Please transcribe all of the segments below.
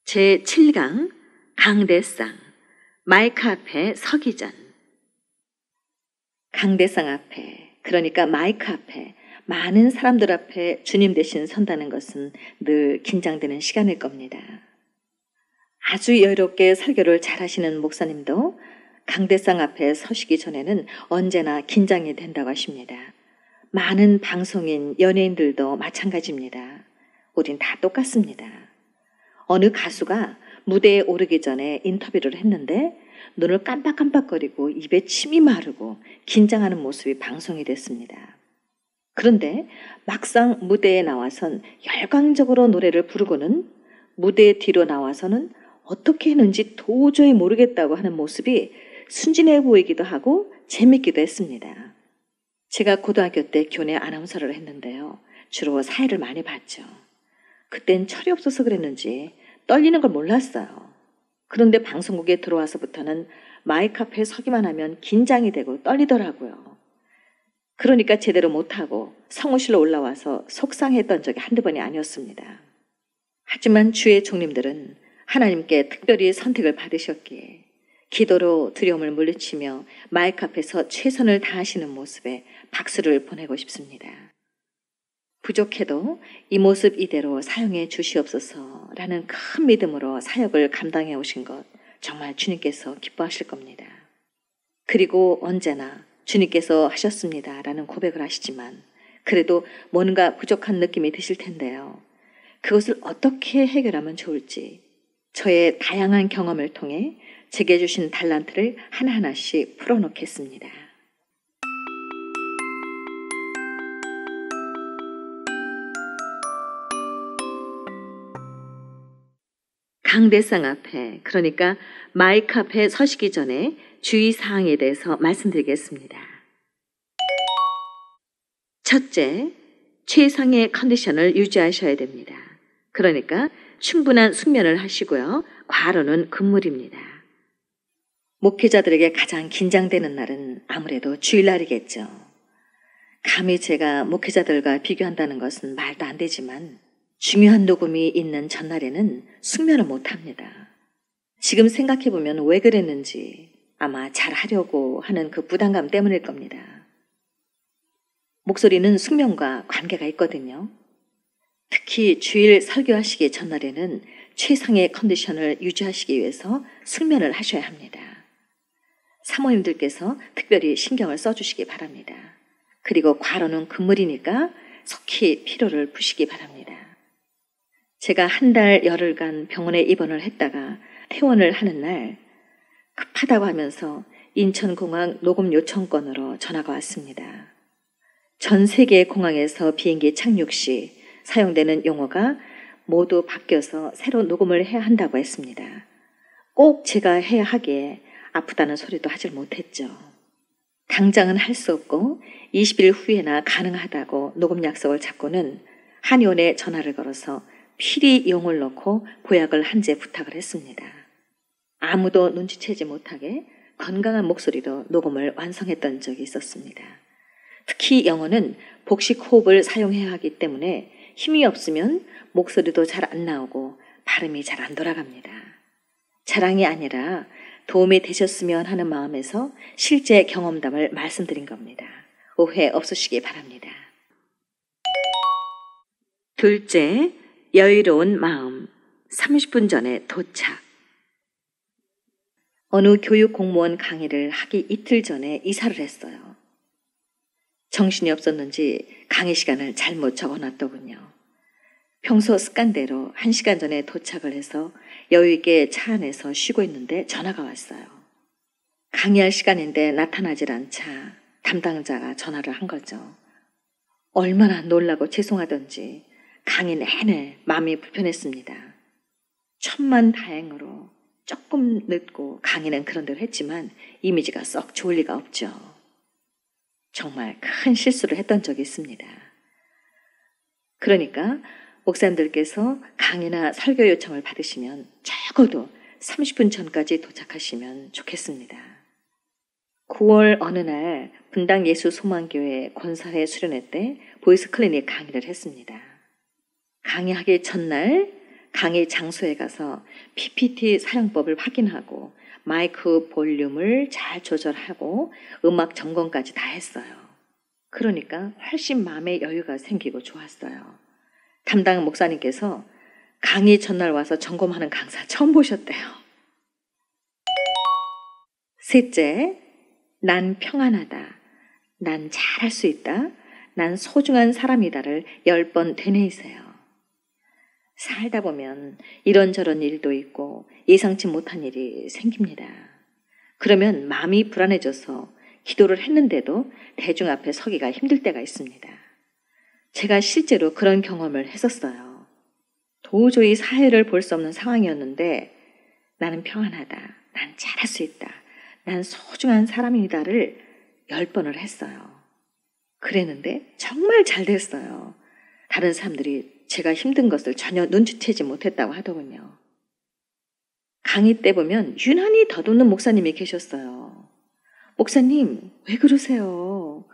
제7강 강대상 마이크 앞에 서기 전. 강대상 앞에, 그러니까 마이크 앞에 많은 사람들 앞에 주님 대신 선다는 것은 늘 긴장되는 시간일 겁니다. 아주 여유롭게 설교를 잘하시는 목사님도 강대상 앞에 서시기 전에는 언제나 긴장이 된다고 하십니다. 많은 방송인, 연예인들도 마찬가지입니다. 우린 다 똑같습니다. 어느 가수가 무대에 오르기 전에 인터뷰를 했는데 눈을 깜빡깜빡거리고 입에 침이 마르고 긴장하는 모습이 방송이 됐습니다. 그런데 막상 무대에 나와선 열광적으로 노래를 부르고는 무대 뒤로 나와서는 어떻게 했는지 도저히 모르겠다고 하는 모습이 순진해 보이기도 하고 재밌기도 했습니다. 제가 고등학교 때 교내 아나운서를 했는데요. 주로 사회를 많이 봤죠. 그땐 철이 없어서 그랬는지 떨리는 걸 몰랐어요. 그런데 방송국에 들어와서부터는 마이크 앞에 서기만 하면 긴장이 되고 떨리더라고요. 그러니까 제대로 못하고 성우실로 올라와서 속상했던 적이 한두 번이 아니었습니다. 하지만 주의 종님들은 하나님께 특별히 선택을 받으셨기에 기도로 두려움을 물리치며 마이크 앞에서 최선을 다하시는 모습에 박수를 보내고 싶습니다. 부족해도 이 모습 이대로 사용해 주시옵소서라는 큰 믿음으로 사역을 감당해 오신 것 정말 주님께서 기뻐하실 겁니다. 그리고 언제나 주님께서 하셨습니다라는 고백을 하시지만 그래도 뭔가 부족한 느낌이 드실 텐데요. 그것을 어떻게 해결하면 좋을지 저의 다양한 경험을 통해 제게 주신 달란트를 하나하나씩 풀어놓겠습니다. 강대상 앞에, 그러니까 마이크 앞에 서시기 전에 주의사항에 대해서 말씀드리겠습니다. 첫째, 최상의 컨디션을 유지하셔야 됩니다. 그러니까 충분한 숙면을 하시고요. 과로는 금물입니다. 목회자들에게 가장 긴장되는 날은 아무래도 주일날이겠죠. 감히 제가 목회자들과 비교한다는 것은 말도 안 되지만 중요한 녹음이 있는 전날에는 숙면을 못합니다. 지금 생각해보면 왜 그랬는지 아마 잘하려고 하는 그 부담감 때문일 겁니다. 목소리는 숙면과 관계가 있거든요. 특히 주일 설교하시기 전날에는 최상의 컨디션을 유지하시기 위해서 숙면을 하셔야 합니다. 사모님들께서 특별히 신경을 써주시기 바랍니다. 그리고 과로는 금물이니까 속히 피로를 푸시기 바랍니다. 제가 한 달 열흘간 병원에 입원을 했다가 퇴원을 하는 날 급하다고 하면서 인천공항 녹음 요청건으로 전화가 왔습니다. 전 세계 공항에서 비행기 착륙 시 사용되는 용어가 모두 바뀌어서 새로 녹음을 해야 한다고 했습니다. 꼭 제가 해야 하기에 아프다는 소리도 하질 못했죠. 당장은 할 수 없고 20일 후에나 가능하다고 녹음 약속을 잡고는 한의원에 전화를 걸어서 필히 용을 넣고 보약을 한 제 부탁을 했습니다. 아무도 눈치채지 못하게 건강한 목소리로 녹음을 완성했던 적이 있었습니다. 특히 영어는 복식 호흡을 사용해야 하기 때문에 힘이 없으면 목소리도 잘 안 나오고 발음이 잘 안 돌아갑니다. 자랑이 아니라 도움이 되셨으면 하는 마음에서 실제 경험담을 말씀드린 겁니다. 오해 없으시기 바랍니다. 둘째, 여유로운 마음. 30분 전에 도착. 어느 교육 공무원 강의를 하기 이틀 전에 이사를 했어요. 정신이 없었는지 강의 시간을 잘못 적어놨더군요. 평소 습관대로 1시간 전에 도착을 해서 여유있게 차 안에서 쉬고 있는데 전화가 왔어요. 강의할 시간인데 나타나질 않자 담당자가 전화를 한 거죠. 얼마나 놀라고 죄송하던지 강의 내내 마음이 불편했습니다. 천만다행으로 조금 늦고 강의는 그런 대로 했지만 이미지가 썩 좋을 리가 없죠. 정말 큰 실수를 했던 적이 있습니다. 그러니까 목사님들께서 강의나 설교 요청을 받으시면 적어도 30분 전까지 도착하시면 좋겠습니다. 9월 어느 날 분당 예수소망교회 권사회 수련회 때 보이스 클리닉 강의를 했습니다. 강의하기 전날 강의 장소에 가서 PPT 사용법을 확인하고 마이크 볼륨을 잘 조절하고 음악 점검까지 다 했어요. 그러니까 훨씬 마음의 여유가 생기고 좋았어요. 담당 목사님께서 강의 전날 와서 점검하는 강사 처음 보셨대요. 셋째, 난 평안하다. 난 잘할 수 있다. 난 소중한 사람이다를 10번 되뇌이세요. 살다 보면 이런저런 일도 있고 예상치 못한 일이 생깁니다. 그러면 마음이 불안해져서 기도를 했는데도 대중 앞에 서기가 힘들 때가 있습니다. 제가 실제로 그런 경험을 했었어요. 도저히 사회를 볼 수 없는 상황이었는데 나는 평안하다. 난 잘할 수 있다. 난 소중한 사람이다를 10번을 했어요. 그랬는데 정말 잘 됐어요. 다른 사람들이 제가 힘든 것을 전혀 눈치채지 못했다고 하더군요. 강의 때 보면 유난히 더듬는 목사님이 계셨어요. 목사님, 왜 그러세요?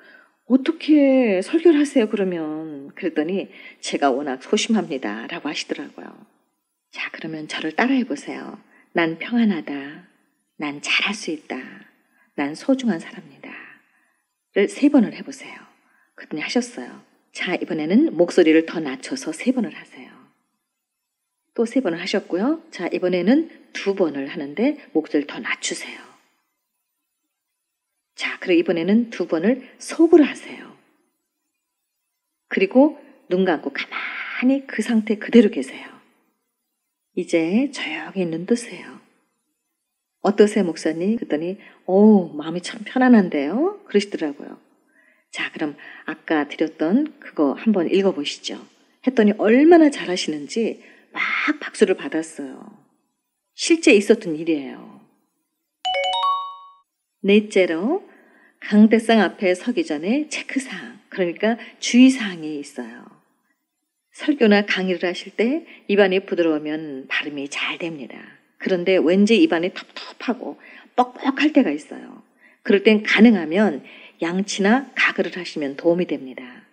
어떻게 설교를 하세요, 그러면? 그랬더니 제가 워낙 소심합니다. 라고 하시더라고요. 자, 그러면 저를 따라해 보세요. 난 평안하다. 난 잘할 수 있다. 난 소중한 사람이다. 를 3번을 해보세요. 그랬더니 하셨어요. 자, 이번에는 목소리를 더 낮춰서 3번을 하세요. 또 3번을 하셨고요. 자, 이번에는 2번을 하는데 목소리를 더 낮추세요. 자, 그리고 이번에는 2번을 속으로 하세요. 그리고 눈 감고 가만히 그 상태 그대로 계세요. 이제 조용히 눈 뜨세요. 어떠세요, 목사님? 그랬더니 마음이 참 편안한데요? 그러시더라고요. 자, 그럼 아까 드렸던 그거 한번 읽어보시죠. 했더니 얼마나 잘하시는지 막 박수를 받았어요. 실제 있었던 일이에요. 넷째로, 강대상 앞에 서기 전에 체크사항, 그러니까 주의사항이 있어요. 설교나 강의를 하실 때 입안이 부드러우면 발음이 잘 됩니다. 그런데 왠지 입안이 텁텁하고 뻑뻑할 때가 있어요. 그럴 땐 가능하면 양치나 가글을 하시면 도움이 됩니다.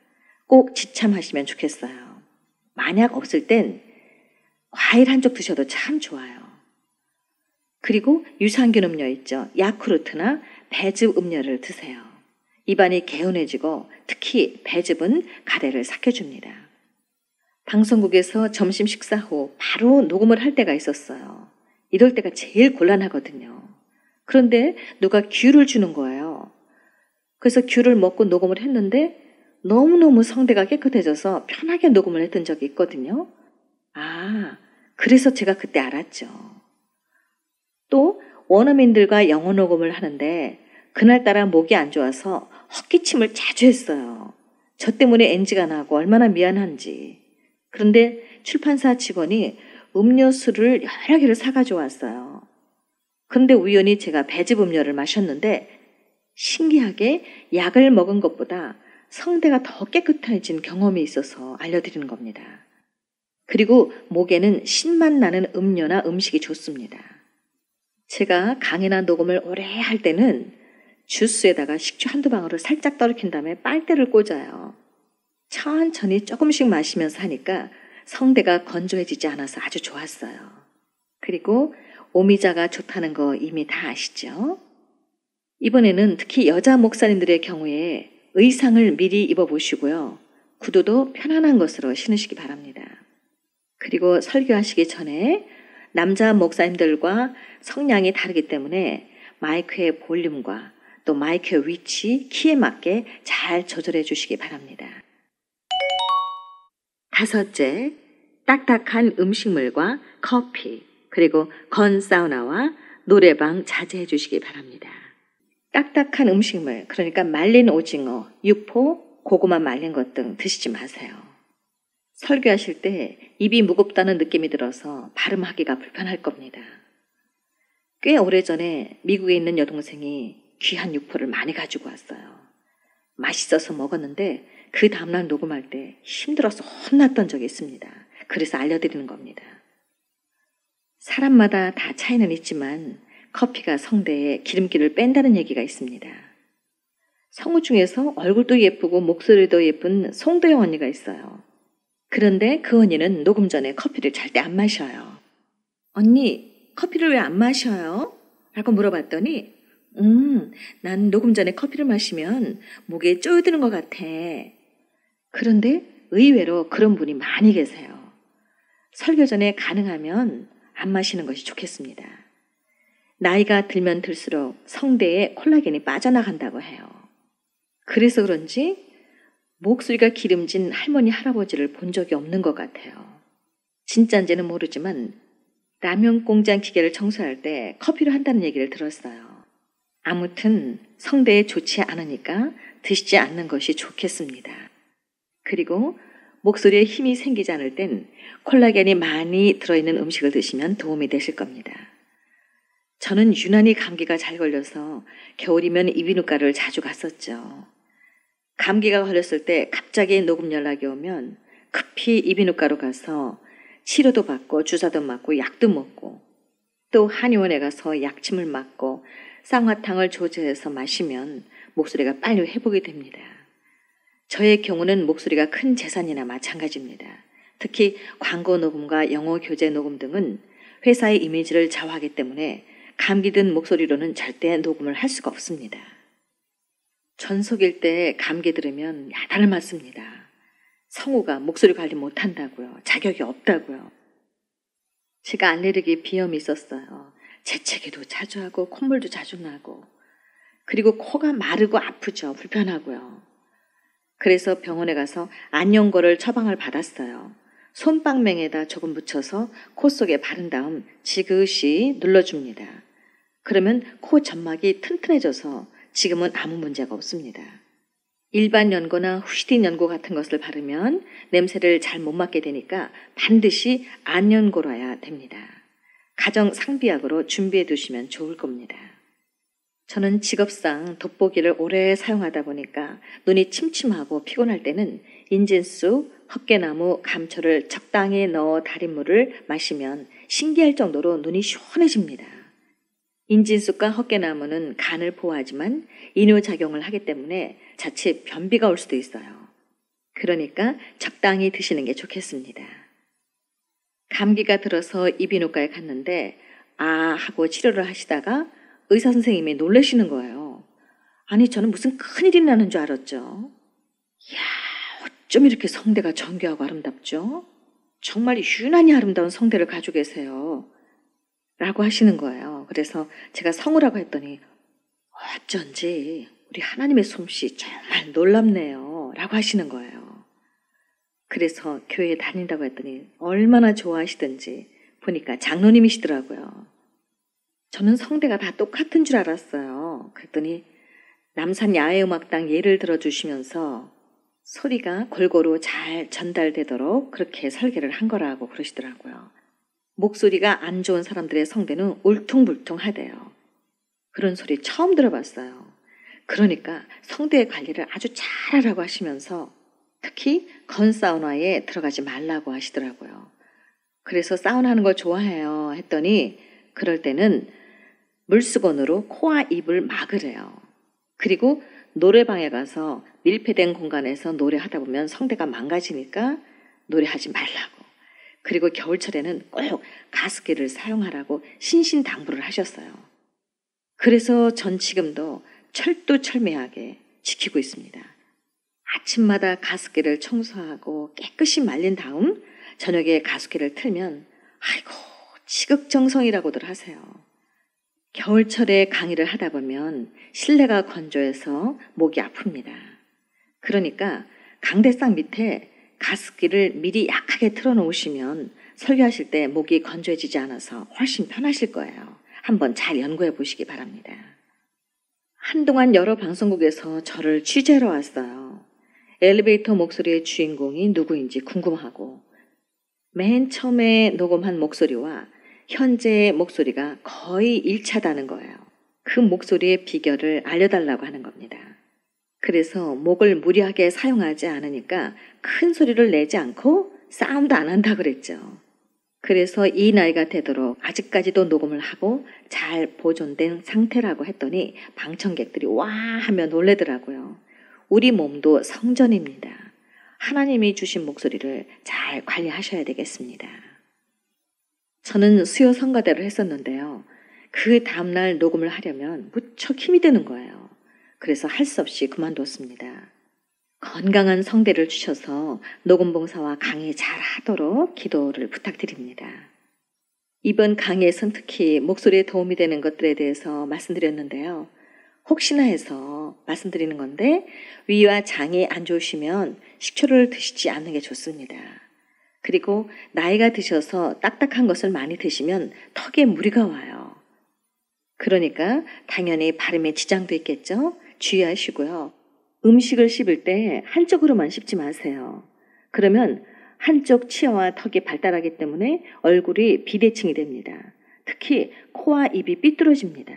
꼭 지참하시면 좋겠어요. 만약 없을 땐 과일 한 쪽 드셔도 참 좋아요. 그리고 유산균 음료 있죠. 야쿠르트나 배즙 음료를 드세요. 입안이 개운해지고 특히 배즙은 가래를 삭혀줍니다. 방송국에서 점심 식사 후 바로 녹음을 할 때가 있었어요. 이럴 때가 제일 곤란하거든요. 그런데 누가 귤을 주는 거예요. 그래서 귤을 먹고 녹음을 했는데 너무너무 성대가 깨끗해져서 편하게 녹음을 했던 적이 있거든요. 그래서 제가 그때 알았죠. 또 원어민들과 영어 녹음을 하는데 그날따라 목이 안 좋아서 헛기침을 자주 했어요. 저 때문에 NG가 나고 얼마나 미안한지. 그런데 출판사 직원이 음료수를 여러 개를 사가지고 왔어요. 그런데 우연히 제가 배즙 음료를 마셨는데 신기하게 약을 먹은 것보다 성대가 더 깨끗해진 경험이 있어서 알려드리는 겁니다. 그리고 목에는 신맛 나는 음료나 음식이 좋습니다. 제가 강의나 녹음을 오래 할 때는 주스에다가 식초 한두 방울을 살짝 떨어킨 다음에 빨대를 꽂아요. 천천히 조금씩 마시면서 하니까 성대가 건조해지지 않아서 아주 좋았어요. 그리고 오미자가 좋다는 거 이미 다 아시죠? 이번에는 특히 여자 목사님들의 경우에 의상을 미리 입어보시고요. 구두도 편안한 것으로 신으시기 바랍니다. 그리고 설교하시기 전에 남자 목사님들과 성량이 다르기 때문에 마이크의 볼륨과 또 마이크의 위치, 키에 맞게 잘 조절해 주시기 바랍니다. 5째, 딱딱한 음식물과 커피, 그리고 건사우나와 노래방 자제해 주시기 바랍니다. 딱딱한 음식물, 그러니까 말린 오징어, 육포, 고구마 말린 것 등 드시지 마세요. 설교하실 때 입이 무겁다는 느낌이 들어서 발음하기가 불편할 겁니다. 꽤 오래전에 미국에 있는 여동생이 귀한 육포를 많이 가지고 왔어요. 맛있어서 먹었는데 그 다음날 녹음할 때 힘들어서 혼났던 적이 있습니다. 그래서 알려드리는 겁니다. 사람마다 다 차이는 있지만 커피가 성대에 기름기를 뺀다는 얘기가 있습니다. 성우 중에서 얼굴도 예쁘고 목소리도 예쁜 송도영 언니가 있어요. 그런데 그 언니는 녹음 전에 커피를 절대 안 마셔요. 언니, 커피를 왜 안 마셔요? 라고 물어봤더니, 난 녹음 전에 커피를 마시면 목에 쪼여드는 것 같아. 그런데 의외로 그런 분이 많이 계세요. 설교 전에 가능하면 안 마시는 것이 좋겠습니다. 나이가 들면 들수록 성대에 콜라겐이 빠져나간다고 해요. 그래서 그런지 목소리가 기름진 할머니, 할아버지를 본 적이 없는 것 같아요. 진짜인지는 모르지만 라면 공장 기계를 청소할 때 커피를 한다는 얘기를 들었어요. 아무튼 성대에 좋지 않으니까 드시지 않는 것이 좋겠습니다. 그리고 목소리에 힘이 생기지 않을 땐 콜라겐이 많이 들어있는 음식을 드시면 도움이 되실 겁니다. 저는 유난히 감기가 잘 걸려서 겨울이면 이비인후과를 자주 갔었죠. 감기가 걸렸을 때 갑자기 녹음 연락이 오면 급히 이비인후과로 가서 치료도 받고 주사도 맞고 약도 먹고 또 한의원에 가서 약침을 맞고 쌍화탕을 조제해서 마시면 목소리가 빨리 회복이 됩니다. 저의 경우는 목소리가 큰 재산이나 마찬가지입니다. 특히 광고 녹음과 영어 교재 녹음 등은 회사의 이미지를 좌우하기 때문에 감기 든 목소리로는 절대 녹음을 할 수가 없습니다. 전속일 때 감기 들으면 야단을 맞습니다. 성우가 목소리 관리 못한다고요. 자격이 없다고요. 제가 알레르기 비염이 있었어요. 재채기도 자주 하고 콧물도 자주 나고 그리고 코가 마르고 아프죠. 불편하고요. 그래서 병원에 가서 안연고를 처방을 받았어요. 솜방맹에다 조금 묻혀서 코 속에 바른 다음 지그시 눌러줍니다. 그러면 코 점막이 튼튼해져서 지금은 아무 문제가 없습니다. 일반 연고나 후시딘 연고 같은 것을 바르면 냄새를 잘 못 맡게 되니까 반드시 안연고라야 됩니다. 가정 상비약으로 준비해 두시면 좋을 겁니다. 저는 직업상 돋보기를 오래 사용하다 보니까 눈이 침침하고 피곤할 때는 인진수, 헛개나무, 감초를 적당히 넣어 달인 물을 마시면 신기할 정도로 눈이 시원해집니다. 인진수과 헛개나무는 간을 보호하지만 이뇨작용을 하기 때문에 자칫 변비가 올 수도 있어요. 그러니까 적당히 드시는 게 좋겠습니다. 감기가 들어서 이비인후과에 갔는데 하고 치료를 하시다가 의사 선생님이 놀라시는 거예요. 아니 저는 무슨 큰일이 나는 줄 알았죠. 이야 어쩜 이렇게 성대가 정교하고 아름답죠? 정말 유난히 아름다운 성대를 가지고 계세요. 라고 하시는 거예요. 그래서 제가 성우라고 했더니 어쩐지 우리 하나님의 솜씨 정말 놀랍네요. 라고 하시는 거예요. 그래서 교회에 다닌다고 했더니 얼마나 좋아하시던지 보니까 장로님이시더라고요. 저는 성대가 다 똑같은 줄 알았어요. 그랬더니 남산 야외음악당 예를 들어주시면서 소리가 골고루 잘 전달되도록 그렇게 설계를 한 거라고 그러시더라고요. 목소리가 안 좋은 사람들의 성대는 울퉁불퉁하대요. 그런 소리 처음 들어봤어요. 그러니까 성대 관리를 아주 잘하라고 하시면서 특히 건사우나에 들어가지 말라고 하시더라고요. 그래서 사우나 하는 걸 좋아해요 했더니 그럴 때는 물수건으로 코와 입을 막으래요. 그리고 노래방에 가서 밀폐된 공간에서 노래하다 보면 성대가 망가지니까 노래하지 말라고. 그리고 겨울철에는 꼭 가습기를 사용하라고 신신당부를 하셨어요. 그래서 전 지금도 철두철미하게 지키고 있습니다. 아침마다 가습기를 청소하고 깨끗이 말린 다음 저녁에 가습기를 틀면 아이고 지극정성이라고들 하세요. 겨울철에 강의를 하다 보면 실내가 건조해서 목이 아픕니다. 그러니까 강대상 밑에 가습기를 미리 약하게 틀어놓으시면 설교하실 때 목이 건조해지지 않아서 훨씬 편하실 거예요. 한번 잘 연구해 보시기 바랍니다. 한동안 여러 방송국에서 저를 취재하러 왔어요. 엘리베이터 목소리의 주인공이 누구인지 궁금하고 맨 처음에 녹음한 목소리와 현재의 목소리가 거의 일치하다는 거예요. 그 목소리의 비결을 알려달라고 하는 겁니다. 그래서 목을 무리하게 사용하지 않으니까 큰 소리를 내지 않고 싸움도 안 한다 그랬죠. 그래서 이 나이가 되도록 아직까지도 녹음을 하고 잘 보존된 상태라고 했더니 방청객들이 와 하며 놀래더라고요. 우리 몸도 성전입니다. 하나님이 주신 목소리를 잘 관리하셔야 되겠습니다. 저는 수요 성가대를 했었는데요. 그 다음날 녹음을 하려면 무척 힘이 드는 거예요. 그래서 할 수 없이 그만뒀습니다. 건강한 성대를 주셔서 녹음 봉사와 강의 잘 하도록 기도를 부탁드립니다. 이번 강의에선 특히 목소리에 도움이 되는 것들에 대해서 말씀드렸는데요. 혹시나 해서 말씀드리는 건데 위와 장이 안 좋으시면 식초를 드시지 않는 게 좋습니다. 그리고 나이가 드셔서 딱딱한 것을 많이 드시면 턱에 무리가 와요. 그러니까 당연히 발음에 지장도 있겠죠? 주의하시고요. 음식을 씹을 때 한쪽으로만 씹지 마세요. 그러면 한쪽 치아와 턱이 발달하기 때문에 얼굴이 비대칭이 됩니다. 특히 코와 입이 삐뚤어집니다.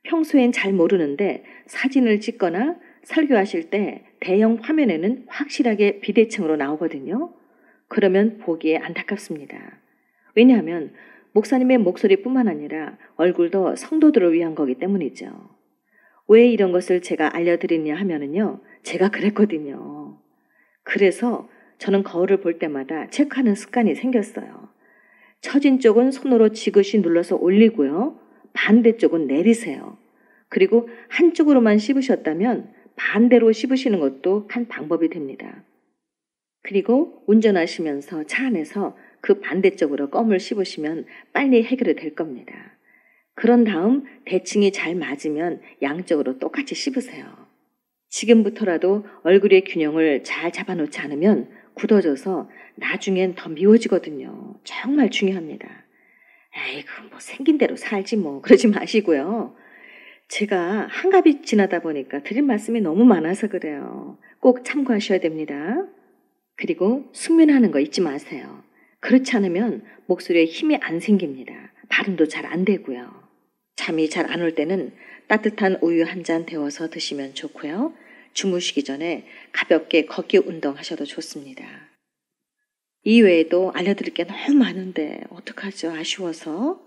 평소엔 잘 모르는데 사진을 찍거나 설교하실 때 대형 화면에는 확실하게 비대칭으로 나오거든요. 그러면 보기에 안타깝습니다. 왜냐하면 목사님의 목소리뿐만 아니라 얼굴도 성도들을 위한 거기 때문이죠. 왜 이런 것을 제가 알려드리냐 하면은요, 제가 그랬거든요. 그래서 저는 거울을 볼 때마다 체크하는 습관이 생겼어요. 처진 쪽은 손으로 지그시 눌러서 올리고요. 반대쪽은 내리세요. 그리고 한쪽으로만 씹으셨다면 반대로 씹으시는 것도 한 방법이 됩니다. 그리고 운전하시면서 차 안에서 그 반대쪽으로 껌을 씹으시면 빨리 해결이 될 겁니다. 그런 다음 대칭이 잘 맞으면 양쪽으로 똑같이 씹으세요. 지금부터라도 얼굴의 균형을 잘 잡아놓지 않으면 굳어져서 나중엔 더 미워지거든요. 정말 중요합니다. 에이구, 뭐 생긴 대로 살지 뭐 그러지 마시고요. 제가 한갑이 지나다 보니까 드릴 말씀이 너무 많아서 그래요. 꼭 참고하셔야 됩니다. 그리고 숙면하는 거 잊지 마세요. 그렇지 않으면 목소리에 힘이 안 생깁니다. 발음도 잘 안 되고요. 잠이 잘 안 올 때는 따뜻한 우유 한 잔 데워서 드시면 좋고요. 주무시기 전에 가볍게 걷기 운동하셔도 좋습니다. 이외에도 알려드릴 게 너무 많은데 어떡하죠? 아쉬워서.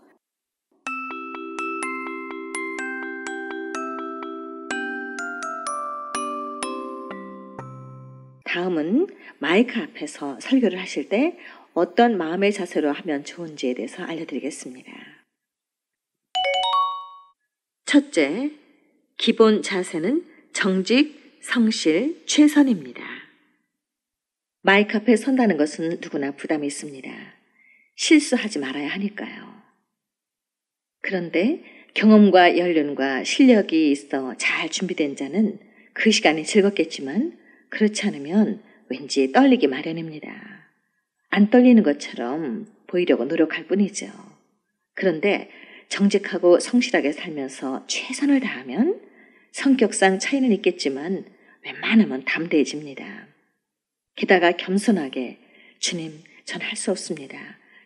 다음은 마이크 앞에서 설교를 하실 때 어떤 마음의 자세로 하면 좋은지에 대해서 알려드리겠습니다. 첫째, 기본 자세는 정직, 성실, 최선입니다. 마이크 앞에 선다는 것은 누구나 부담이 있습니다. 실수하지 말아야 하니까요. 그런데 경험과 연륜과 실력이 있어 잘 준비된 자는 그 시간이 즐겁겠지만 그렇지 않으면 왠지 떨리기 마련입니다. 안 떨리는 것처럼 보이려고 노력할 뿐이죠. 그런데 정직하고 성실하게 살면서 최선을 다하면 성격상 차이는 있겠지만 웬만하면 담대해집니다. 게다가 겸손하게 주님, 전 할 수 없습니다.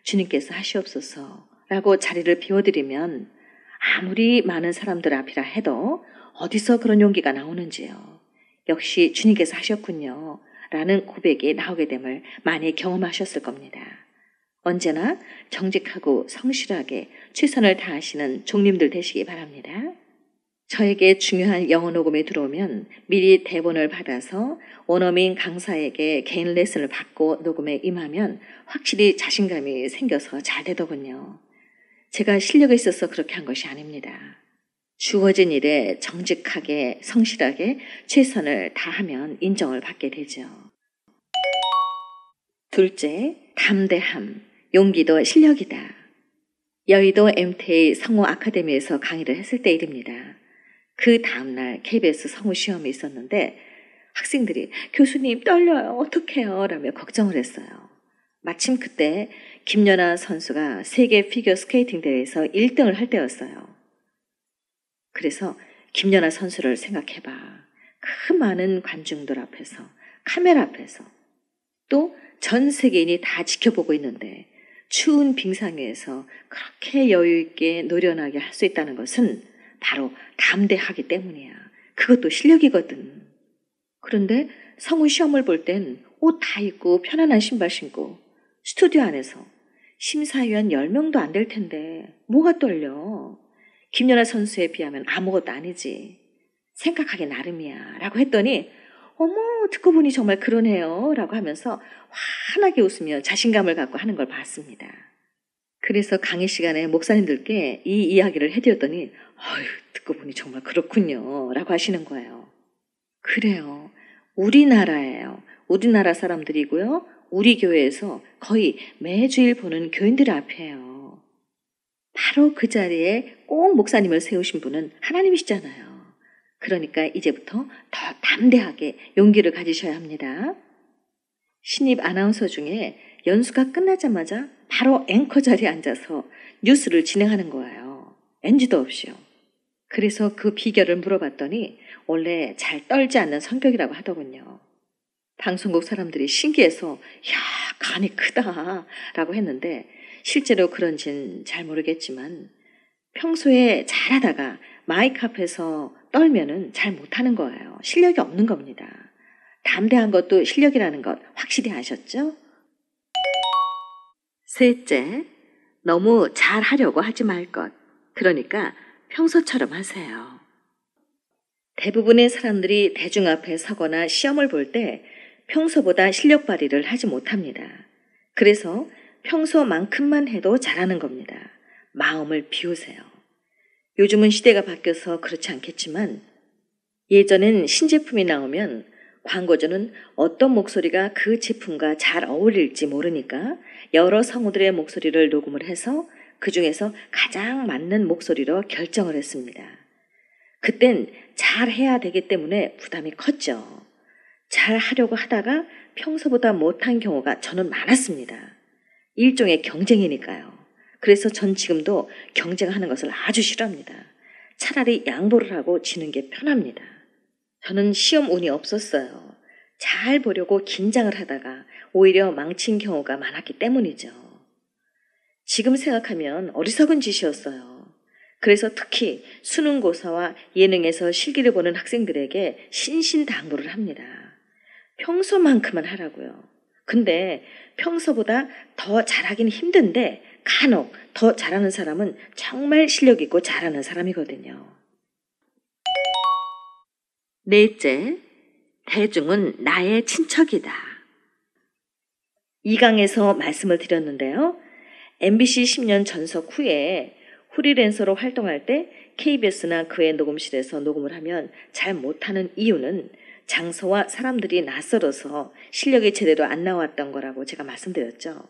주님께서 하시옵소서 라고 자리를 비워드리면 아무리 많은 사람들 앞이라 해도 어디서 그런 용기가 나오는지요. 역시 주님께서 하셨군요. 라는 고백이 나오게 됨을 많이 경험하셨을 겁니다. 언제나 정직하고 성실하게 최선을 다하시는 종님들 되시기 바랍니다. 저에게 중요한 영어 녹음이 들어오면 미리 대본을 받아서 원어민 강사에게 개인 레슨을 받고 녹음에 임하면 확실히 자신감이 생겨서 잘 되더군요. 제가 실력이 있어서 그렇게 한 것이 아닙니다. 주어진 일에 정직하게 성실하게 최선을 다하면 인정을 받게 되죠. 둘째, 담대함, 용기도 실력이다. 여의도 MTA 성우 아카데미에서 강의를 했을 때 일입니다. 그 다음날 KBS 성우 시험이 있었는데 학생들이 교수님 떨려요. 어떡해요? 라며 걱정을 했어요. 마침 그때 김연아 선수가 세계 피겨 스케이팅 대회에서 1등을 할 때였어요. 그래서 김연아 선수를 생각해봐. 그 많은 관중들 앞에서, 카메라 앞에서, 또 전 세계인이 다 지켜보고 있는데 추운 빙상에서 그렇게 여유 있게 노련하게 할 수 있다는 것은 바로 담대하기 때문이야. 그것도 실력이거든. 그런데 성우 시험을 볼 땐 옷 다 입고 편안한 신발 신고 스튜디오 안에서 심사위원 10명도 안 될 텐데 뭐가 떨려? 김연아 선수에 비하면 아무것도 아니지. 생각하기 나름이야. 라고 했더니 어머, 듣고 보니 정말 그러네요. 라고 하면서 환하게 웃으며 자신감을 갖고 하는 걸 봤습니다. 그래서 강의 시간에 목사님들께 이 이야기를 해드렸더니 아유, 듣고 보니 정말 그렇군요. 라고 하시는 거예요. 그래요. 우리나라예요. 우리나라 사람들이고요. 우리 교회에서 거의 매주일 보는 교인들 앞이에요. 바로 그 자리에 꼭 목사님을 세우신 분은 하나님이시잖아요. 그러니까 이제부터 더 담대하게 용기를 가지셔야 합니다. 신입 아나운서 중에 연수가 끝나자마자 바로 앵커 자리에 앉아서 뉴스를 진행하는 거예요. NG도 없이요. 그래서 그 비결을 물어봤더니 원래 잘 떨지 않는 성격이라고 하더군요. 방송국 사람들이 신기해서 야, 간이 크다 라고 했는데 실제로 그런진 잘 모르겠지만 평소에 잘하다가 마이크 앞에서 떨면은 잘 못하는 거예요. 실력이 없는 겁니다. 담대한 것도 실력이라는 것 확실히 아셨죠? 셋째, 너무 잘하려고 하지 말 것. 그러니까 평소처럼 하세요. 대부분의 사람들이 대중 앞에 서거나 시험을 볼 때 평소보다 실력 발휘를 하지 못합니다. 그래서 평소만큼만 해도 잘하는 겁니다. 마음을 비우세요. 요즘은 시대가 바뀌어서 그렇지 않겠지만 예전엔 신제품이 나오면 광고주는 어떤 목소리가 그 제품과 잘 어울릴지 모르니까 여러 성우들의 목소리를 녹음을 해서 그 중에서 가장 맞는 목소리로 결정을 했습니다. 그땐 잘해야 되기 때문에 부담이 컸죠. 잘하려고 하다가 평소보다 못한 경우가 저는 많았습니다. 일종의 경쟁이니까요. 그래서 전 지금도 경쟁하는 것을 아주 싫어합니다. 차라리 양보를 하고 지는 게 편합니다. 저는 시험 운이 없었어요. 잘 보려고 긴장을 하다가 오히려 망친 경우가 많았기 때문이죠. 지금 생각하면 어리석은 짓이었어요. 그래서 특히 수능고사와 예능에서 실기를 보는 학생들에게 신신당부를 합니다. 평소만큼만 하라고요. 근데 평소보다 더 잘하긴 힘든데 간혹 더 잘하는 사람은 정말 실력 있고 잘하는 사람이거든요. 넷째, 대중은 나의 친척이다. 2강에서 말씀을 드렸는데요. MBC 10년 전석 후에 프리랜서로 활동할 때 KBS나 그의 녹음실에서 녹음을 하면 잘 못하는 이유는 장소와 사람들이 낯설어서 실력이 제대로 안 나왔던 거라고 제가 말씀드렸죠.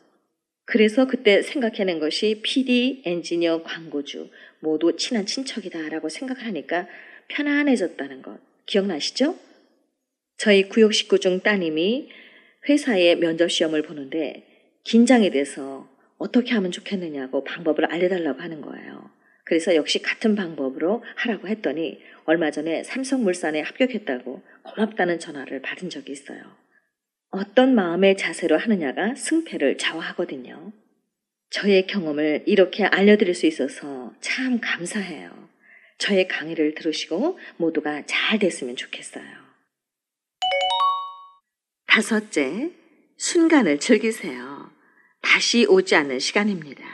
그래서 그때 생각해낸 것이 PD, 엔지니어, 광고주 모두 친한 친척이다라고 생각을 하니까 편안해졌다는 것 기억나시죠? 저희 구역 식구 중 따님이 회사에 면접 시험을 보는데 긴장이 돼서 어떻게 하면 좋겠느냐고 방법을 알려달라고 하는 거예요. 그래서 역시 같은 방법으로 하라고 했더니 얼마 전에 삼성물산에 합격했다고 고맙다는 전화를 받은 적이 있어요. 어떤 마음의 자세로 하느냐가 승패를 좌우하거든요. 저의 경험을 이렇게 알려드릴 수 있어서 참 감사해요. 저의 강의를 들으시고 모두가 잘 됐으면 좋겠어요. 다섯째, 순간을 즐기세요. 다시 오지 않는 시간입니다.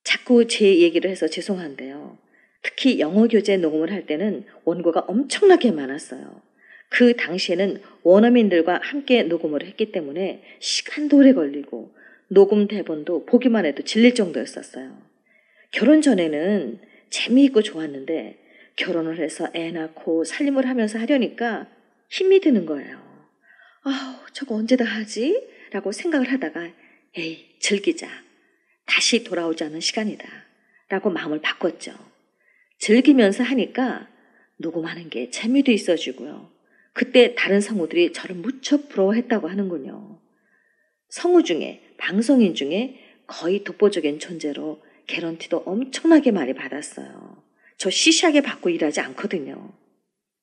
자꾸 제 얘기를 해서 죄송한데요. 특히 영어 교재 녹음을 할 때는 원고가 엄청나게 많았어요. 그 당시에는 원어민들과 함께 녹음을 했기 때문에 시간도 오래 걸리고 녹음 대본도 보기만 해도 질릴 정도였었어요. 결혼 전에는 재미있고 좋았는데 결혼을 해서 애 낳고 살림을 하면서 하려니까 힘이 드는 거예요. 아우, 저거 언제 다 하지? 라고 생각을 하다가 에이, 즐기자. 다시 돌아오지 않은 시간이다. 라고 마음을 바꿨죠. 즐기면서 하니까 녹음하는 게 재미도 있어지고요. 그때 다른 성우들이 저를 무척 부러워했다고 하는군요. 성우 중에, 방송인 중에 거의 독보적인 존재로 개런티도 엄청나게 많이 받았어요. 저 시시하게 받고 일하지 않거든요.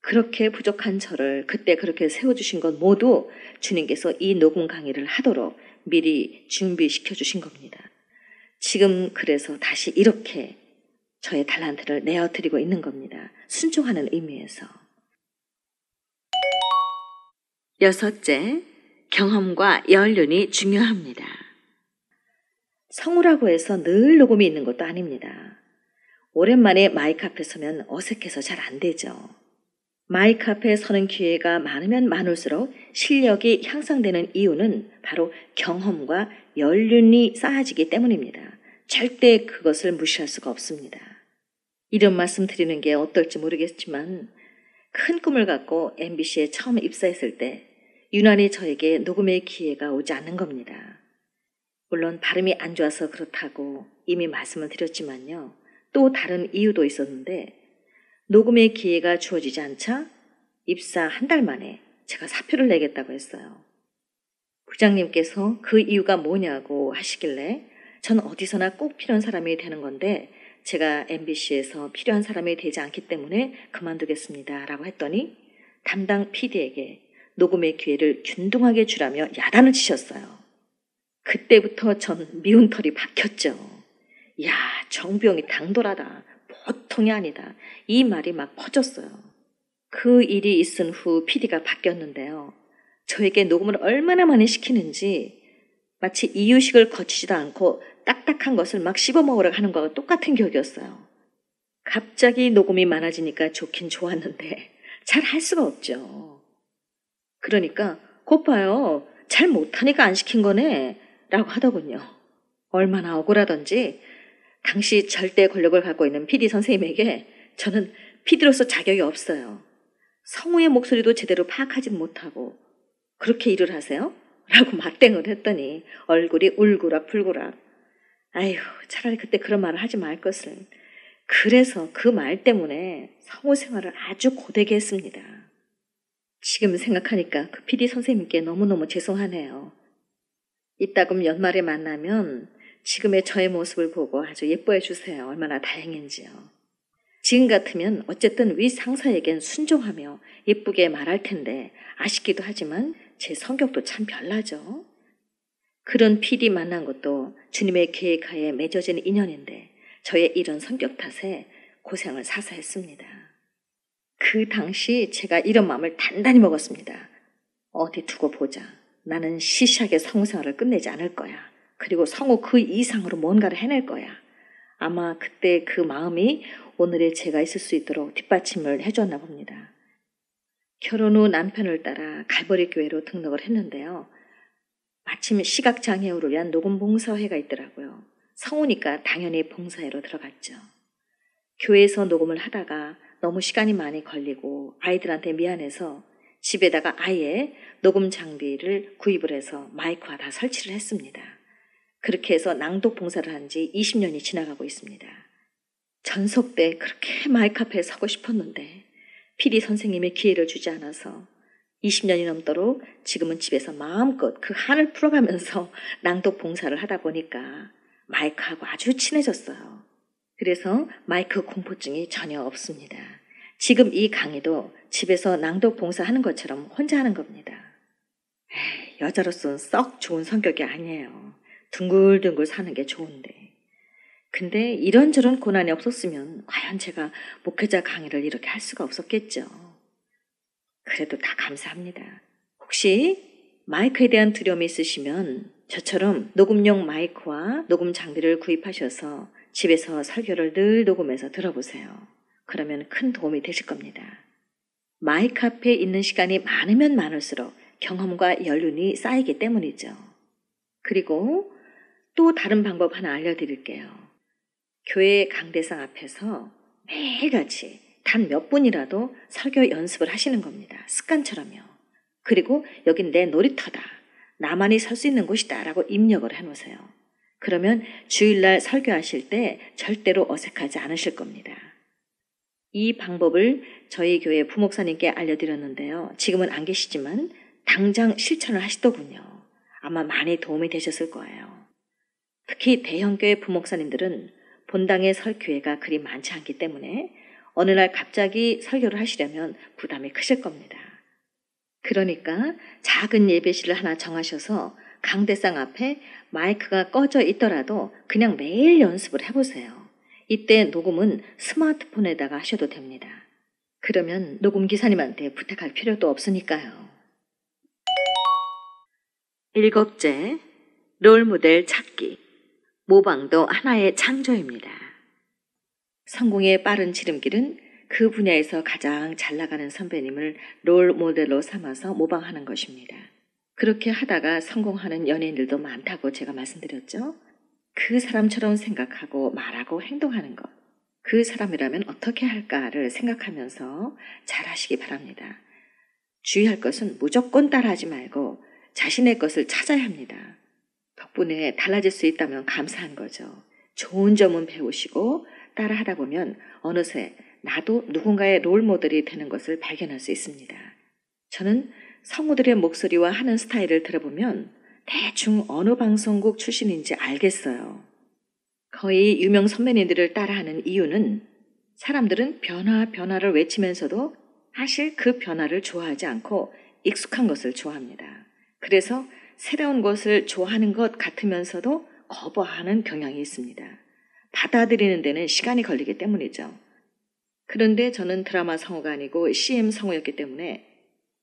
그렇게 부족한 저를 그때 그렇게 세워주신 건 모두 주님께서 이 녹음 강의를 하도록 미리 준비시켜 주신 겁니다. 지금 그래서 다시 이렇게 저의 달란트를 내어드리고 있는 겁니다. 순종하는 의미에서. 여섯째, 경험과 연륜이 중요합니다. 성우라고 해서 늘 녹음이 있는 것도 아닙니다. 오랜만에 마이크 앞에 서면 어색해서 잘 안 되죠. 마이크 앞에 서는 기회가 많으면 많을수록 실력이 향상되는 이유는 바로 경험과 연륜이 쌓아지기 때문입니다. 절대 그것을 무시할 수가 없습니다. 이런 말씀 드리는 게 어떨지 모르겠지만 큰 꿈을 갖고 MBC에 처음 입사했을 때 유난히 저에게 녹음의 기회가 오지 않는 겁니다. 물론 발음이 안 좋아서 그렇다고 이미 말씀을 드렸지만요. 또 다른 이유도 있었는데 녹음의 기회가 주어지지 않자 입사 한 달 만에 제가 사표를 내겠다고 했어요. 부장님께서 그 이유가 뭐냐고 하시길래 전 어디서나 꼭 필요한 사람이 되는 건데 제가 MBC에서 필요한 사람이 되지 않기 때문에 그만두겠습니다 라고 했더니 담당 PD에게 녹음의 기회를 균등하게 주라며 야단을 치셨어요. 그때부터 전 미운 털이 박혔죠. 야, 정병이 당돌하다. 보통이 아니다. 이 말이 막 퍼졌어요. 그 일이 있은 후 PD가 바뀌었는데요. 저에게 녹음을 얼마나 많이 시키는지 마치 이유식을 거치지도 않고 딱딱한 것을 막 씹어먹으러 하는 거와 똑같은 격이었어요. 갑자기 녹음이 많아지니까 좋긴 좋았는데 잘 할 수가 없죠. 그러니까 곧 봐요. 잘 못하니까 안 시킨 거네 라고 하더군요. 얼마나 억울하던지 당시 절대 권력을 갖고 있는 PD 선생님에게 저는 PD로서 자격이 없어요. 성우의 목소리도 제대로 파악하진 못하고 그렇게 일을 하세요? 라고 맞대응을 했더니 얼굴이 울그락불그락. 아휴, 차라리 그때 그런 말을 하지 말 것을. 그래서 그 말 때문에 성우 생활을 아주 고되게 했습니다. 지금 생각하니까 그 PD 선생님께 너무너무 죄송하네요. 이따금 연말에 만나면 지금의 저의 모습을 보고 아주 예뻐해 주세요. 얼마나 다행인지요. 지금 같으면 어쨌든 위 상사에겐 순종하며 예쁘게 말할 텐데 아쉽기도 하지만 제 성격도 참 별나죠. 그런 PD 만난 것도 주님의 계획하에 맺어진 인연인데 저의 이런 성격 탓에 고생을 사서 했습니다. 그 당시 제가 이런 마음을 단단히 먹었습니다. 어디 두고 보자. 나는 시시하게 성우생활을 끝내지 않을 거야. 그리고 성우 그 이상으로 뭔가를 해낼 거야. 아마 그때 그 마음이 오늘의 제가 있을 수 있도록 뒷받침을 해줬나 봅니다. 결혼 후 남편을 따라 갈보리 교회로 등록을 했는데요. 마침 시각장애우를 위한 녹음 봉사회가 있더라고요. 성우니까 당연히 봉사회로 들어갔죠. 교회에서 녹음을 하다가 너무 시간이 많이 걸리고 아이들한테 미안해서 집에다가 아예 녹음 장비를 구입을 해서 마이크와 다 설치를 했습니다. 그렇게 해서 낭독 봉사를 한 지 20년이 지나가고 있습니다. 전속 때 그렇게 마이크 앞에 서고 싶었는데 PD 선생님이 기회를 주지 않아서 20년이 넘도록 지금은 집에서 마음껏 그 한을 풀어가면서 낭독 봉사를 하다 보니까 마이크하고 아주 친해졌어요. 그래서 마이크 공포증이 전혀 없습니다. 지금 이 강의도 집에서 낭독 봉사하는 것처럼 혼자 하는 겁니다. 여자로서는 썩 좋은 성격이 아니에요. 둥글둥글 사는 게 좋은데. 근데 이런저런 고난이 없었으면 과연 제가 목회자 강의를 이렇게 할 수가 없었겠죠. 그래도 다 감사합니다. 혹시 마이크에 대한 두려움이 있으시면 저처럼 녹음용 마이크와 녹음 장비를 구입하셔서 집에서 설교를 늘 녹음해서 들어보세요. 그러면 큰 도움이 되실 겁니다. 마이크 앞에 있는 시간이 많으면 많을수록 경험과 연륜이 쌓이기 때문이죠. 그리고 또 다른 방법 하나 알려드릴게요. 교회 강대상 앞에서 매일같이 단 몇 분이라도 설교 연습을 하시는 겁니다. 습관처럼요. 그리고 여긴 내 놀이터다. 나만이 설 수 있는 곳이다 라고 입력을 해놓으세요. 그러면 주일날 설교하실 때 절대로 어색하지 않으실 겁니다. 이 방법을 저희 교회 부목사님께 알려드렸는데요. 지금은 안 계시지만 당장 실천을 하시더군요. 아마 많이 도움이 되셨을 거예요. 특히 대형교회 부목사님들은 본당에 설 교회가 그리 많지 않기 때문에 어느 날 갑자기 설교를 하시려면 부담이 크실 겁니다. 그러니까 작은 예배실을 하나 정하셔서 강대상 앞에 마이크가 꺼져 있더라도 그냥 매일 연습을 해보세요. 이때 녹음은 스마트폰에다가 하셔도 됩니다. 그러면 녹음 기사님한테 부탁할 필요도 없으니까요. 7째, 롤모델 찾기. 모방도 하나의 창조입니다. 성공의 빠른 지름길은 그 분야에서 가장 잘 나가는 선배님을 롤 모델로 삼아서 모방하는 것입니다. 그렇게 하다가 성공하는 연예인들도 많다고 제가 말씀드렸죠. 그 사람처럼 생각하고 말하고 행동하는 것. 그 사람이라면 어떻게 할까를 생각하면서 잘 하시기 바랍니다. 주의할 것은 무조건 따라하지 말고 자신의 것을 찾아야 합니다. 덕분에 달라질 수 있다면 감사한 거죠. 좋은 점은 배우시고 따라하다 보면 어느새 나도 누군가의 롤 모델이 되는 것을 발견할 수 있습니다. 저는 성우들의 목소리와 하는 스타일을 들어보면 대충 어느 방송국 출신인지 알겠어요. 거의 유명 선배님들을 따라하는 이유는 사람들은 변화를 외치면서도 사실 그 변화를 좋아하지 않고 익숙한 것을 좋아합니다. 그래서 새로운 것을 좋아하는 것 같으면서도 거부하는 경향이 있습니다. 받아들이는 데는 시간이 걸리기 때문이죠. 그런데 저는 드라마 성우가 아니고 CM 성우였기 때문에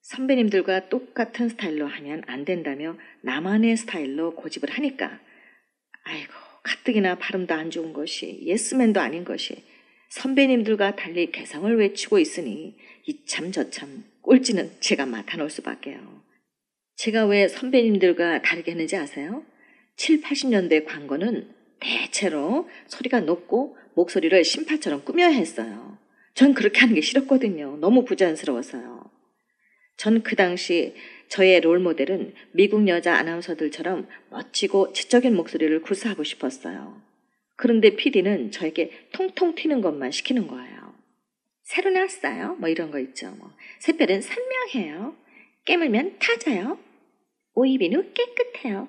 선배님들과 똑같은 스타일로 하면 안 된다며 나만의 스타일로 고집을 하니까 아이고 가뜩이나 발음도 안 좋은 것이 예스맨도 아닌 것이 선배님들과 달리 개성을 외치고 있으니 이참 저참 꼴찌는 제가 맡아놓을 수밖에요. 제가 왜 선배님들과 다르게 했는지 아세요? 7, 80년대 광고는 대체로 소리가 높고 목소리를 신파처럼 꾸며야 했어요. 전 그렇게 하는 게 싫었거든요. 너무 부자연스러워서요. 전 그 당시 저의 롤모델은 미국 여자 아나운서들처럼 멋지고 지적인 목소리를 구사하고 싶었어요. 그런데 PD는 저에게 통통 튀는 것만 시키는 거예요. 새로 나왔어요. 뭐 이런 거 있죠. 샛별은 선명해요. 깨물면 타져요. 오이비누 깨끗해요.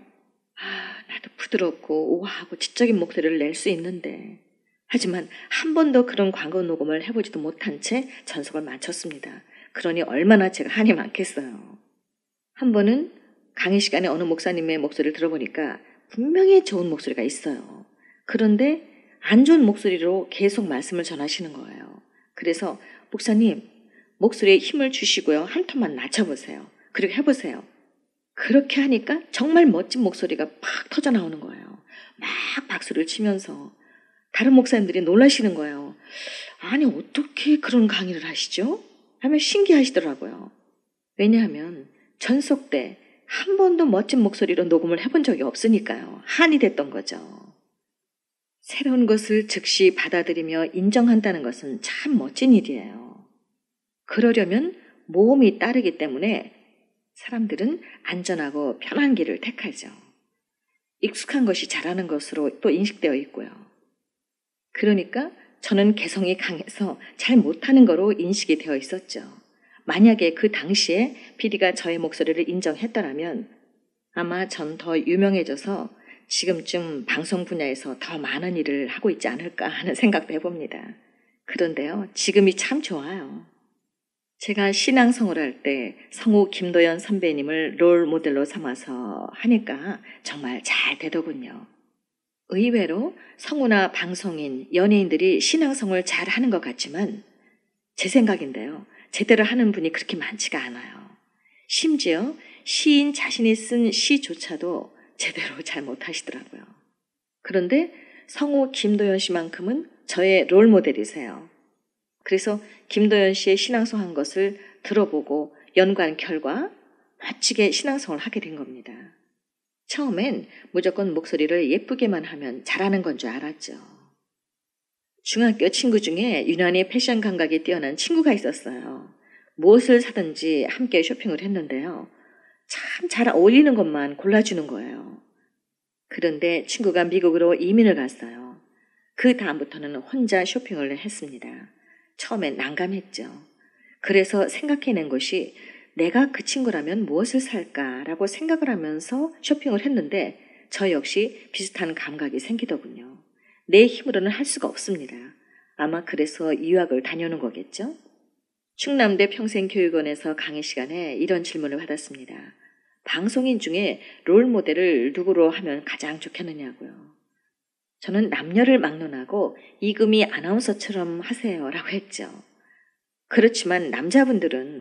나도 부드럽고 우아하고 지적인 목소리를 낼 수 있는데 하지만 한 번도 그런 광고 녹음을 해보지도 못한 채 전속을 마쳤습니다. 그러니 얼마나 제가 한이 많겠어요. 한 번은 강의 시간에 어느 목사님의 목소리를 들어보니까 분명히 좋은 목소리가 있어요. 그런데 안 좋은 목소리로 계속 말씀을 전하시는 거예요. 그래서 목사님 목소리에 힘을 주시고요. 한 톤만 낮춰보세요. 그리고 해보세요. 그렇게 하니까 정말 멋진 목소리가 팍 터져 나오는 거예요. 막 박수를 치면서 다른 목사님들이 놀라시는 거예요. 아니 어떻게 그런 강의를 하시죠? 하면 신기하시더라고요. 왜냐하면 전속 때 한 번도 멋진 목소리로 녹음을 해본 적이 없으니까요. 한이 됐던 거죠. 새로운 것을 즉시 받아들이며 인정한다는 것은 참 멋진 일이에요. 그러려면 모험이 따르기 때문에 사람들은 안전하고 편한 길을 택하죠. 익숙한 것이 잘하는 것으로 또 인식되어 있고요. 그러니까 저는 개성이 강해서 잘 못하는 거로 인식이 되어 있었죠. 만약에 그 당시에 PD가 저의 목소리를 인정했더라면 아마 전 더 유명해져서 지금쯤 방송 분야에서 더 많은 일을 하고 있지 않을까 하는 생각도 해봅니다. 그런데요, 지금이 참 좋아요. 제가 신앙성우를 할 때 성우 김도연 선배님을 롤 모델로 삼아서 하니까 정말 잘 되더군요. 의외로 성우나 방송인, 연예인들이 신앙성우를 잘 하는 것 같지만 제 생각인데요. 제대로 하는 분이 그렇게 많지가 않아요. 심지어 시인 자신이 쓴 시조차도 제대로 잘 못하시더라고요. 그런데 성우 김도연 씨만큼은 저의 롤 모델이세요. 그래서 김도연 씨의 신앙송 한 것을 들어보고 연구한 결과 멋지게 신앙송을 하게 된 겁니다. 처음엔 무조건 목소리를 예쁘게만 하면 잘하는 건 줄 알았죠. 중학교 친구 중에 유난히 패션 감각이 뛰어난 친구가 있었어요. 무엇을 사든지 함께 쇼핑을 했는데요. 참 잘 어울리는 것만 골라주는 거예요. 그런데 친구가 미국으로 이민을 갔어요. 그 다음부터는 혼자 쇼핑을 했습니다. 처음엔 난감했죠. 그래서 생각해낸 것이 내가 그 친구라면 무엇을 살까라고 생각을 하면서 쇼핑을 했는데 저 역시 비슷한 감각이 생기더군요. 내 힘으로는 할 수가 없습니다. 아마 그래서 유학을 다녀오는 거겠죠? 충남대 평생교육원에서 강의 시간에 이런 질문을 받았습니다. 방송인 중에 롤 모델을 누구로 하면 가장 좋겠느냐고요. 저는 남녀를 막론하고 이금희 아나운서처럼 하세요라고 했죠. 그렇지만 남자분들은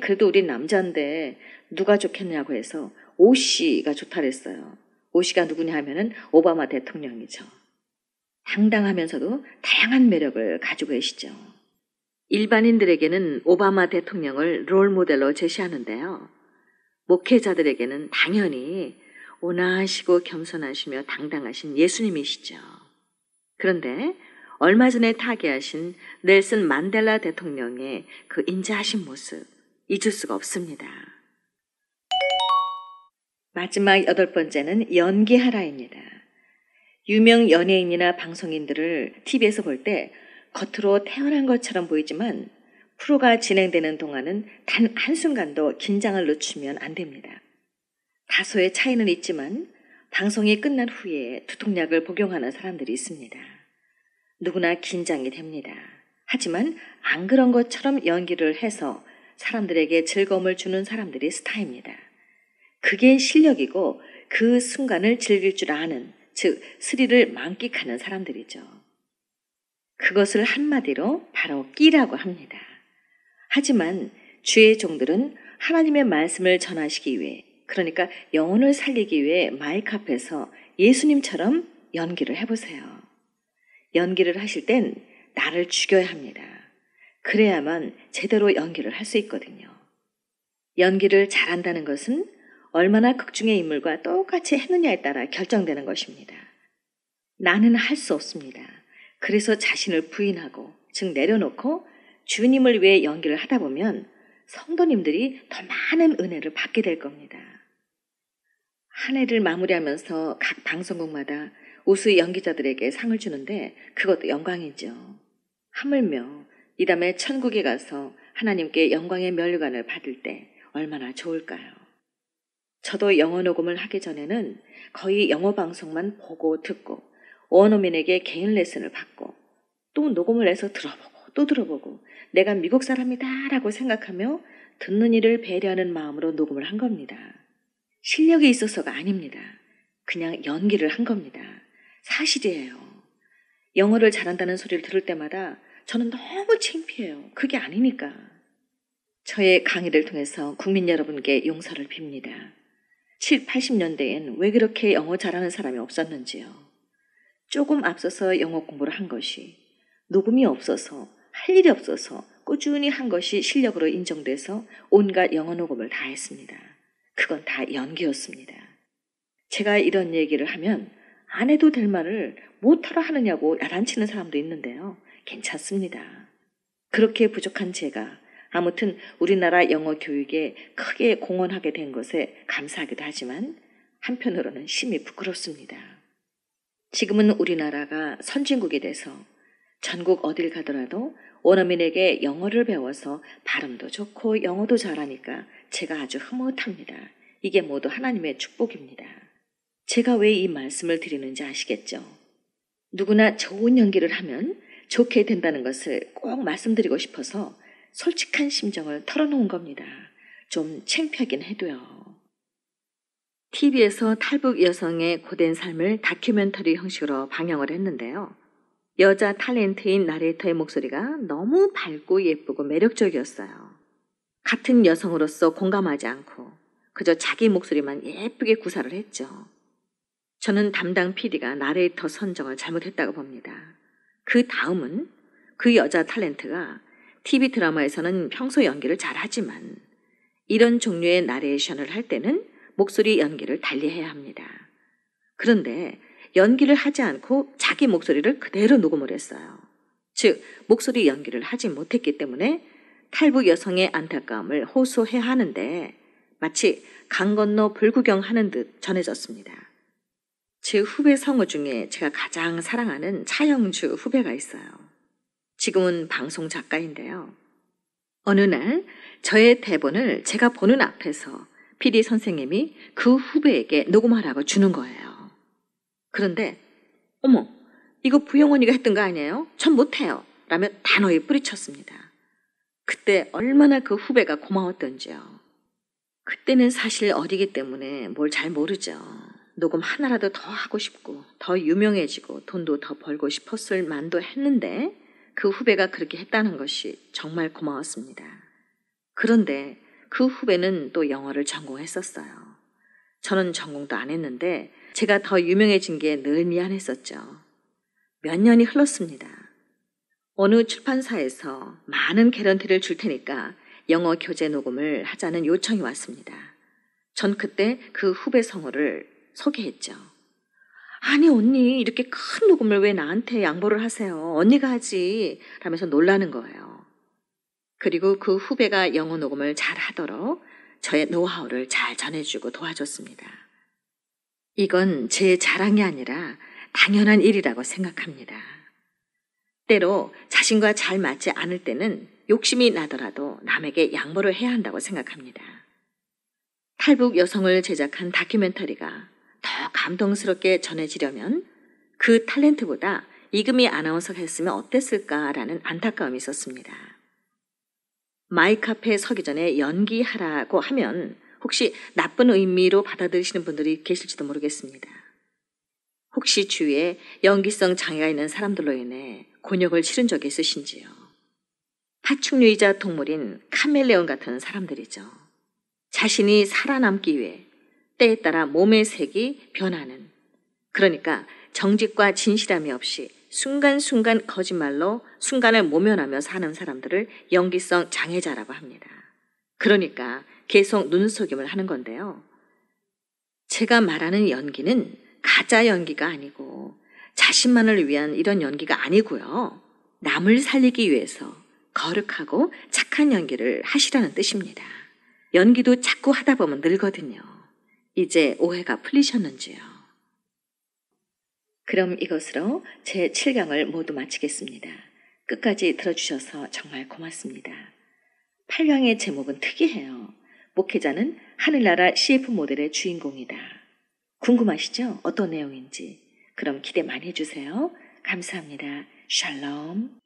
그래도 우린 남자인데 누가 좋겠냐고 해서 오씨가 좋다 그랬어요. 오씨가 누구냐 하면은 오바마 대통령이죠. 당당하면서도 다양한 매력을 가지고 계시죠. 일반인들에게는 오바마 대통령을 롤 모델로 제시하는데요. 목회자들에게는 당연히 온화하시고 겸손하시며 당당하신 예수님이시죠. 그런데 얼마 전에 타계하신 넬슨 만델라 대통령의 그 인자하신 모습 잊을 수가 없습니다. 마지막 8번째는 연기하라입니다. 유명 연예인이나 방송인들을 TV에서 볼 때 겉으로 태어난 것처럼 보이지만 프로가 진행되는 동안은 단 한순간도 긴장을 늦추면 안 됩니다. 다소의 차이는 있지만 방송이 끝난 후에 두통약을 복용하는 사람들이 있습니다. 누구나 긴장이 됩니다. 하지만 안 그런 것처럼 연기를 해서 사람들에게 즐거움을 주는 사람들이 스타입니다. 그게 실력이고 그 순간을 즐길 줄 아는, 즉 스릴을 만끽하는 사람들이죠. 그것을 한마디로 바로 끼라고 합니다. 하지만 주의 종들은 하나님의 말씀을 전하시기 위해, 그러니까 영혼을 살리기 위해 마이크 앞에서 예수님처럼 연기를 해보세요. 연기를 하실 땐 나를 죽여야 합니다. 그래야만 제대로 연기를 할 수 있거든요. 연기를 잘한다는 것은 얼마나 극중의 인물과 똑같이 했느냐에 따라 결정되는 것입니다. 나는 할 수 없습니다. 그래서 자신을 부인하고, 즉 내려놓고 주님을 위해 연기를 하다 보면 성도님들이 더 많은 은혜를 받게 될 겁니다. 한 해를 마무리하면서 각 방송국마다 우수 연기자들에게 상을 주는데 그것도 영광이죠. 하물며 이 다음에 천국에 가서 하나님께 영광의 면류관을 받을 때 얼마나 좋을까요? 저도 영어 녹음을 하기 전에는 거의 영어 방송만 보고 듣고 원어민에게 개인 레슨을 받고 또 녹음을 해서 들어보고 또 들어보고 내가 미국 사람이다 라고 생각하며 듣는 이를 배려하는 마음으로 녹음을 한 겁니다. 실력이 있어서가 아닙니다. 그냥 연기를 한 겁니다. 사실이에요. 영어를 잘한다는 소리를 들을 때마다 저는 너무 창피해요. 그게 아니니까. 저의 강의를 통해서 국민 여러분께 용서를 빕니다. 7, 80년대엔 왜 그렇게 영어 잘하는 사람이 없었는지요. 조금 앞서서 영어 공부를 한 것이, 녹음이 없어서, 할 일이 없어서 꾸준히 한 것이 실력으로 인정돼서 온갖 영어 녹음을 다 했습니다. 그건 다 연기였습니다. 제가 이런 얘기를 하면 안 해도 될 말을 못하러 하느냐고 야단치는 사람도 있는데요. 괜찮습니다. 그렇게 부족한 제가 아무튼 우리나라 영어 교육에 크게 공헌하게 된 것에 감사하기도 하지만 한편으로는 심히 부끄럽습니다. 지금은 우리나라가 선진국이 돼서 전국 어딜 가더라도 원어민에게 영어를 배워서 발음도 좋고 영어도 잘하니까 제가 아주 흐뭇합니다. 이게 모두 하나님의 축복입니다. 제가 왜 이 말씀을 드리는지 아시겠죠? 누구나 좋은 연기를 하면 좋게 된다는 것을 꼭 말씀드리고 싶어서 솔직한 심정을 털어놓은 겁니다. 좀 창피하긴 해도요. TV에서 탈북 여성의 고된 삶을 다큐멘터리 형식으로 방영을 했는데요. 여자 탤런트인 나레이터의 목소리가 너무 밝고 예쁘고 매력적이었어요. 같은 여성으로서 공감하지 않고 그저 자기 목소리만 예쁘게 구사를 했죠. 저는 담당 PD가 나레이터 선정을 잘못했다고 봅니다. 그 다음은 그 여자 탤런트가 TV 드라마에서는 평소 연기를 잘하지만 이런 종류의 나레이션을 할 때는 목소리 연기를 달리해야 합니다. 그런데 연기를 하지 않고 자기 목소리를 그대로 녹음을 했어요. 즉 목소리 연기를 하지 못했기 때문에 탈북 여성의 안타까움을 호소해야 하는데 마치 강 건너 불구경하는 듯 전해졌습니다. 제 후배 성우 중에 제가 가장 사랑하는 차영주 후배가 있어요. 지금은 방송 작가인데요. 어느 날 저의 대본을 제가 보는 앞에서 PD 선생님이 그 후배에게 녹음하라고 주는 거예요. 그런데 어머, 이거 부영원이가 했던 거 아니에요? 전 못해요. 라며 단호히 뿌리쳤습니다. 그때 얼마나 그 후배가 고마웠던지요. 그때는 사실 어리기 때문에 뭘 잘 모르죠. 녹음 하나라도 더 하고 싶고 더 유명해지고 돈도 더 벌고 싶었을 만도 했는데 그 후배가 그렇게 했다는 것이 정말 고마웠습니다. 그런데 그 후배는 또 영어를 전공했었어요. 저는 전공도 안 했는데 제가 더 유명해진 게 늘 미안했었죠. 몇 년이 흘렀습니다. 어느 출판사에서 많은 개런티를 줄 테니까 영어 교재 녹음을 하자는 요청이 왔습니다. 전 그때 그 후배 성우를 소개했죠. 아니 언니 이렇게 큰 녹음을 왜 나한테 양보를 하세요? 언니가 하지 라면서 놀라는 거예요. 그리고 그 후배가 영어 녹음을 잘 하도록 저의 노하우를 잘 전해주고 도와줬습니다. 이건 제 자랑이 아니라 당연한 일이라고 생각합니다. 때로 자신과 잘 맞지 않을 때는 욕심이 나더라도 남에게 양보를 해야 한다고 생각합니다. 탈북 여성을 제작한 다큐멘터리가 더 감동스럽게 전해지려면 그 탤런트보다 이금희 아나운서가 했으면 어땠을까라는 안타까움이 있었습니다. 마이카페에 서기 전에 연기하라고 하면 혹시 나쁜 의미로 받아들이시는 분들이 계실지도 모르겠습니다. 혹시 주위에 연기성 장애가 있는 사람들로 인해 곤욕을 치른 적이 있으신지요? 파충류이자 동물인 카멜레온 같은 사람들이죠. 자신이 살아남기 위해 때에 따라 몸의 색이 변하는, 그러니까 정직과 진실함이 없이 순간순간 거짓말로 순간을 모면하며 사는 사람들을 연기성 장애자라고 합니다. 그러니까 계속 눈속임을 하는 건데요. 제가 말하는 연기는 가짜 연기가 아니고 자신만을 위한 이런 연기가 아니고요. 남을 살리기 위해서 거룩하고 착한 연기를 하시라는 뜻입니다. 연기도 자꾸 하다 보면 늘거든요. 이제 오해가 풀리셨는지요? 그럼 이것으로 제 7강을 모두 마치겠습니다. 끝까지 들어주셔서 정말 고맙습니다. 8강의 제목은 특이해요. 목회자는 하늘나라 CF 모델의 주인공이다. 궁금하시죠? 어떤 내용인지. 그럼 기대 많이 해주세요. 감사합니다. 샬롬.